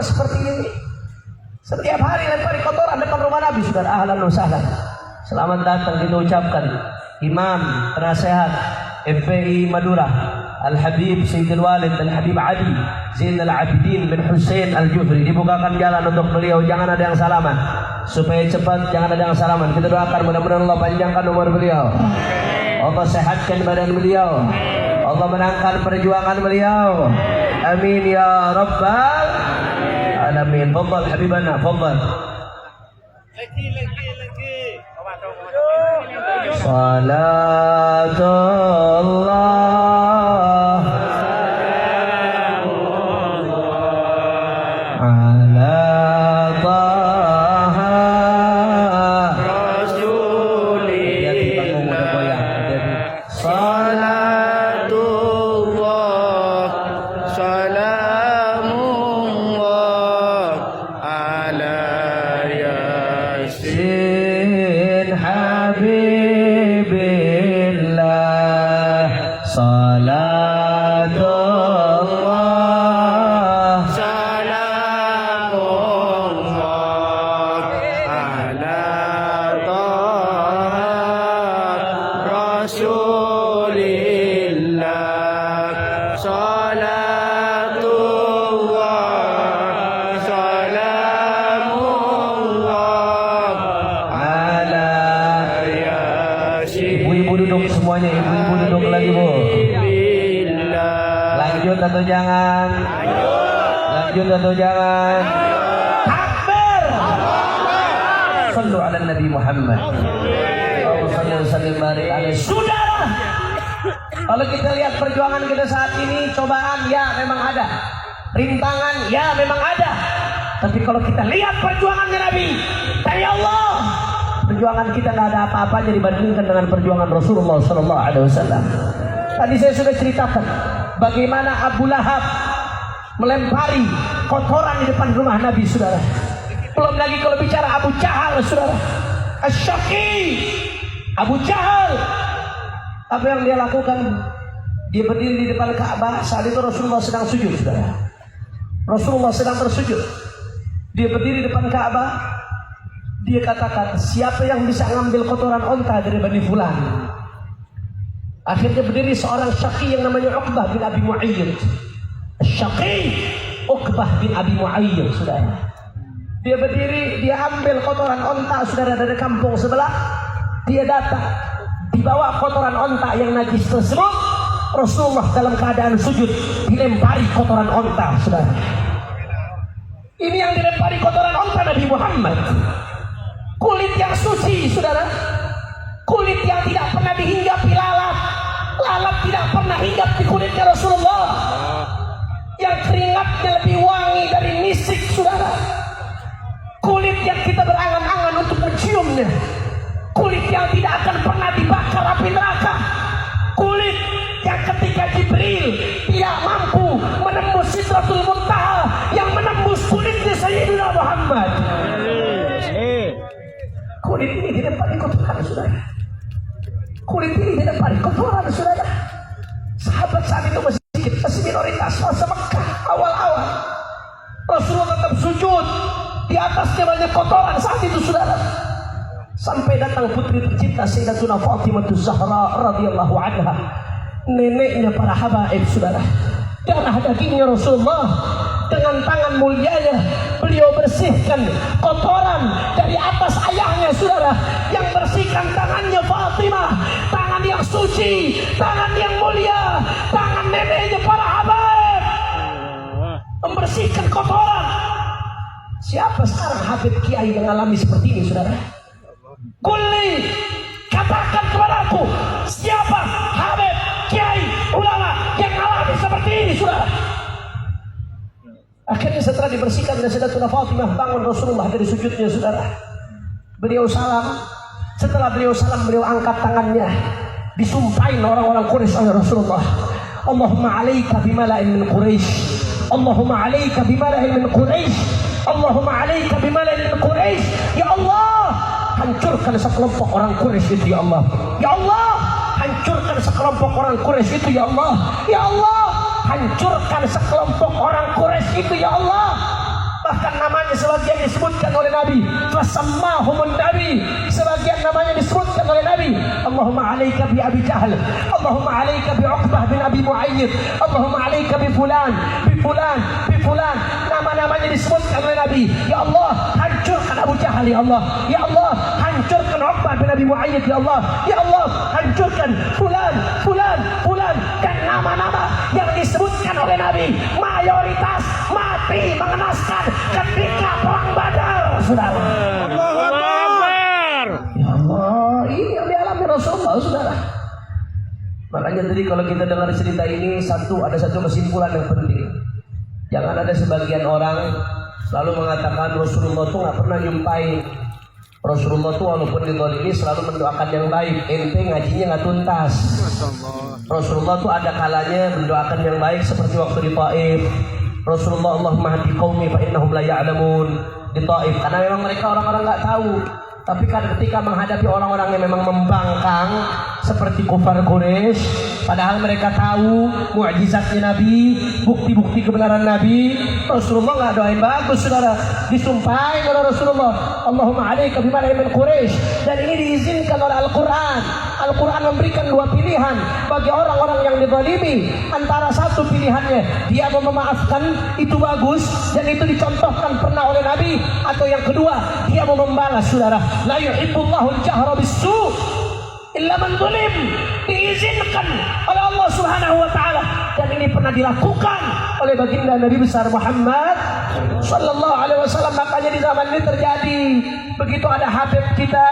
seperti ini. Setiap hari lempari kotoran depan rumah Nabi. Saudara, ahlan wa sahlan. Selamat datang kita ucapkan Imam Penasehat FPI Madura Al-Habib Sayyidul Walid Al-Habib Ali Zainal Abidin bin Hussein Al-Jufri. Dibukakan jalan untuk beliau, jangan ada yang salaman. Supaya cepat, jangan ada yang salaman. Kita doakan mudah-mudahan Allah panjangkan umur beliau, Allah sehatkan badan beliau, Allah menangkan perjuangan beliau. Amin ya rabbal alamin. Fadhal habibana, fadhal. Salatullah ala taha rasulillah. Salatullah salamullah ala yasin habibillah. Salatullah salamullah ala taha rasulillah. Salatullah salamullah ala yasin. Ibu-ibu duduk semuanya, ibu-ibu duduk lagi Bu. Lanjut atau jangan? Lanjut atau jangan? Takbir. Sallu ala Nabi Muhammad. Allahumma salli barik alaihi. Saudara, kalau kita lihat perjuangan kita saat ini, cobaan ya memang ada, rintangan ya memang ada. Tapi kalau kita lihat perjuangannya Nabi, dari Allah, perjuangan kita nggak ada apa-apanya dibandingkan dengan perjuangan Rasulullah SAW. Tadi saya sudah ceritakan bagaimana Abu Lahab melempari kotoran di depan rumah Nabi, saudara. Belum lagi kalau bicara Abu Jahal, saudara, Asyaki Abu Jahal, apa yang dia lakukan? Dia berdiri di depan Ka'bah. Saat itu Rasulullah sedang sujud, saudara. Rasulullah sedang bersujud. Dia berdiri di depan Ka'bah. Dia katakan, siapa yang bisa ngambil kotoran onta dari Bani Fulan? Akhirnya berdiri seorang syaqi yang namanya Uqbah bin Abi Mu'ayyid. Syaqi Uqbah bin Abi Mu'ayyid, saudara. Dia berdiri, dia ambil kotoran onta, saudara, dari kampung sebelah. Dia datang, dibawa kotoran onta yang najis tersebut. Rasulullah dalam keadaan sujud dilempari kotoran onta, saudara. Ini yang dilempari kotoran onta Nabi Muhammad. Kulit yang suci, saudara. Kulit yang tidak pernah dihinggapi lalat. Lalat tidak pernah hinggap di kulitnya Rasulullah. Yang keringatnya lebih wangi dari misik, saudara. Kulit yang kita berangan-angan untuk menciumnya. Kulit yang tidak akan pernah dibakar api neraka. Kulit yang ketika Jibril tidak mampu menembus Sidratul Muntaha, yang menembus kulitnya Sayyidina Muhammad. Kulit ini dilempari kotoran, saudara. Kulit ini dilempari kotoran, saudara. Sahabat saat itu masih sedikit, masih minoritas, masa Mekah awal-awal. Rasulullah tetap sujud, di atasnya banyak kotoran saat itu, saudara. Sampai datang putri tercinta Sayyidatuna Fatimah Zahra radhiyallahu anha, neneknya para habaib, saudara. Darah dagingnya Rasulullah, dengan tangan mulianya beliau bersihkan kotoran dari atas ayahnya, saudara. Yang bersihkan tangannya Fatimah, tangan yang suci, tangan yang mulia, tangan neneknya para habaib, membersihkan kotoran. Siapa sekarang Habib Kiai yang mengalami seperti ini, saudara? Kulli, katakan kepadaku, siapa Habib Kiai ulama yang mengalami seperti ini, saudara? Akhirnya setelah dibersihkan oleh Sayyidatuna Fatimah, bangun Rasulullah dari sujudnya, saudara. Beliau salam. Setelah beliau salam, beliau angkat tangannya. Disumpahin orang-orang Quraisy oleh Rasulullah. Allahumma alaika bimala'in min Quraisy. Allahumma alaika bimala'in min Quraisy. Allahumma alaika bimala'in min Quraisy. Ya Allah, hancurkan sekelompok orang Quraisy itu, ya Allah. Ya Allah, hancurkan sekelompok orang Quraisy itu, ya Allah. Ya Allah, hancurkan sekelompok orang Quraisy itu, ya Allah. namanya sebagian disebutkan oleh Nabi. Fasammahumun Nabi. Sebagian namanya disebutkan oleh Nabi. Allahumma alaika bi Abi Jahal. Allahumma alaika bi Uqbah bin Abi Mu'ayyid. Allahumma alaika bi fulan, bi fulan, bi fulan. Nama-namanya disebutkan oleh Nabi. Ya Allah, hancurkan Abu Jahal ya Allah. Ya Allah, hancurkan Uqbah bin Abi Mu'ayyid ya Allah. Ya Allah, hancurkan fulan, fulan, fulan. Dan nama-nama yang disebutkan oleh Nabi mayoritas mati mengenaskan ketika perang Badar, saudara. Allahu Akbar. Ya Allah, ini yang dialami Rasulullah, saudara. Makanya tadi kalau kita dengar cerita ini, ada satu kesimpulan yang penting. Jangan ada sebagian orang selalu mengatakan Rasulullah itu nggak pernah nyumpai. Rasulullah itu walaupun dizalimi selalu mendoakan yang baik. Ente ngajinya nggak tuntas. Rasulullah itu ada kalanya mendoakan yang baik seperti waktu di Taif. Rasulullah Allahumma hadi qaumi fa innahum la ya'lamun di Taif, karena memang mereka orang-orang nggak tahu. Tapi kan ketika menghadapi orang-orang yang memang membangkang seperti kufar Quraisy, padahal mereka tahu mukjizatnya Nabi, bukti-bukti kebenaran Nabi, Rasulullah nggak doain bagus, saudara. Disumpahin oleh Rasulullah, Allahumma alaika bimala'i min Quraisy. Dan ini diizinkan oleh Al-Quran. Al-Quran memberikan dua pilihan bagi orang-orang yang dizalimi. Antara satu pilihannya dia mau memaafkan, itu bagus dan itu dicontohkan pernah oleh Nabi, atau yang kedua dia mau membalas, saudara. La yuhibbullahu al-jahra bis-su' illa man zulim. Diizinkan oleh Allah Subhanahu wa taala, dan ini pernah dilakukan oleh baginda Nabi besar Muhammad sallallahu alaihi wasallam. Makanya di zaman ini terjadi begitu ada habib kita,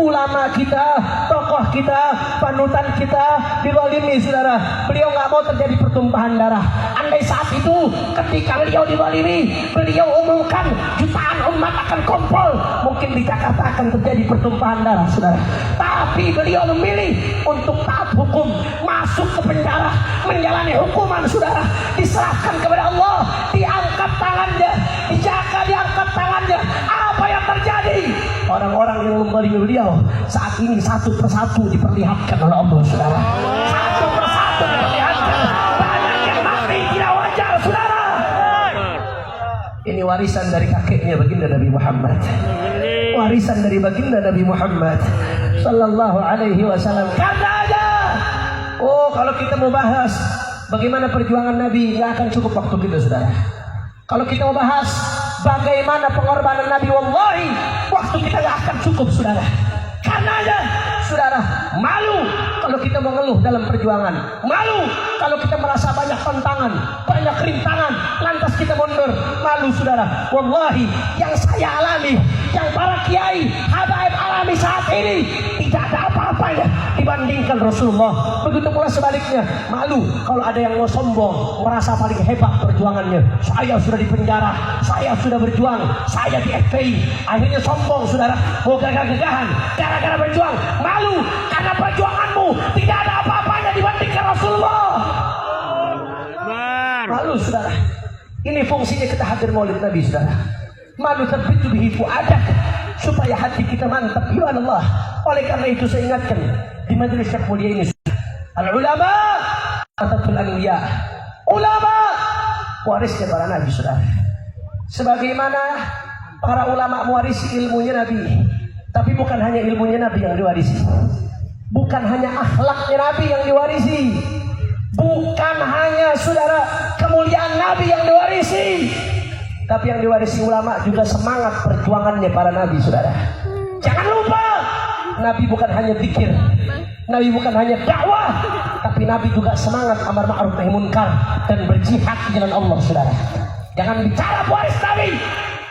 ulama kita, tokoh kita, panutan kita dizalimi, saudara. Beliau nggak mau terjadi pertumpahan darah. Andai saat itu ketika beliau dizalimi, beliau umumkan jutaan umat akan kumpul, mungkin di Jakarta akan terjadi pertumpahan darah, saudara. Tapi beliau memilih untuk taat hukum, masuk ke penjara, menjalani hukuman, saudara. Diserahkan kepada Allah, diangkat tangannya, dijaga, diangkat tangannya. Apa yang terjadi? Orang-orang yang menzalimi beliau saat ini satu persatu diperlihatkan oleh Allah, saudara. Satu persatu diperlihatkan. Banyak yang mati tidak wajar, saudara. Ini warisan dari kakeknya baginda Nabi Muhammad. Warisan dari baginda Nabi Muhammad sallallahu alaihi wasallam. Kata aja. Oh, kalau kita mau bahas bagaimana perjuangan Nabi, nggak akan cukup waktu kita, saudara. Kalau kita mau bahas bagaimana pengorbanan Nabi, wallahi waktu kita nggak akan cukup, saudara. Karenanya, saudara, malu kalau kita mengeluh dalam perjuangan, malu kalau kita merasa banyak tantangan, banyak rintangan, lantas kita mundur, malu, saudara. Wallahi yang saya alami, yang para kiai habaib alami saat ini, tidak ada apa-apanya dibandingkan Rasulullah. Begitu pula sebaliknya, malu kalau ada yang mau sombong, merasa paling hebat perjuangannya. Saya sudah di penjara, saya sudah berjuang, saya di FPI, akhirnya sombong, saudara, mau gagah-gagahan gara-gara berjuang. Malu karena perjuanganmu tidak ada apa-apanya dibandingkan Rasulullah. Malu, saudara. Ini fungsinya kita hadir maulid Nabi, saudara. Malu terbitu bihi fuadak, supaya hati kita mantap iman Allah. Oleh karena itu saya ingatkan di majelis yang mulia ini, al-ulama atatul anbiya, ulama warisnya para nabi, saudara. Sebagaimana para ulama mewarisi ilmunya Nabi, tapi bukan hanya ilmunya Nabi yang diwarisi, bukan hanya akhlaknya Nabi yang diwarisi, bukan hanya, saudara, kemuliaan Nabi yang diwarisi, tapi yang diwarisi ulama juga semangat perjuangannya para Nabi, saudara. Jangan lupa, Nabi bukan hanya zikir, Nabi bukan hanya dakwah, tapi Nabi juga semangat amar ma'ruf nahi munkar dan berjihad di jalan Allah, saudara. Jangan bicara waris Nabi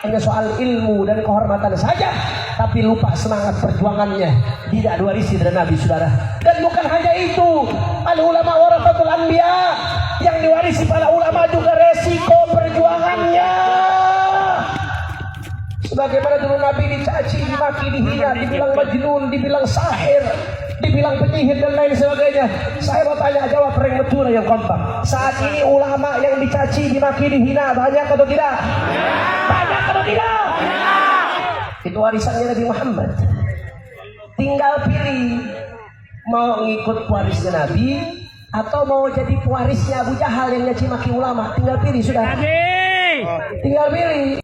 hanya soal ilmu dan kehormatan saja, tapi lupa semangat perjuangannya tidak diwarisi dari Nabi, saudara. Dan bukan hanya itu, al ulama warasatul anbiya, yang diwarisi para ulama juga resiko perjuangannya. Sebagaimana dulu Nabi dicaci, dimaki, dihina, dibilang majnun, dibilang sahir, dibilang penyihir dan lain sebagainya. Saya mau tanya, jawab reng metura yang kompak. Saat ini ulama yang dicaci, dimaki, dihina banyak atau tidak? Banyak atau tidak? Itu warisannya Nabi Muhammad. Tinggal pilih mau ngikut warisnya Nabi atau mau jadi pewarisnya Abu Jahal yang nyaci maki ulama. Tinggal pilih, sudah. Tinggal pilih.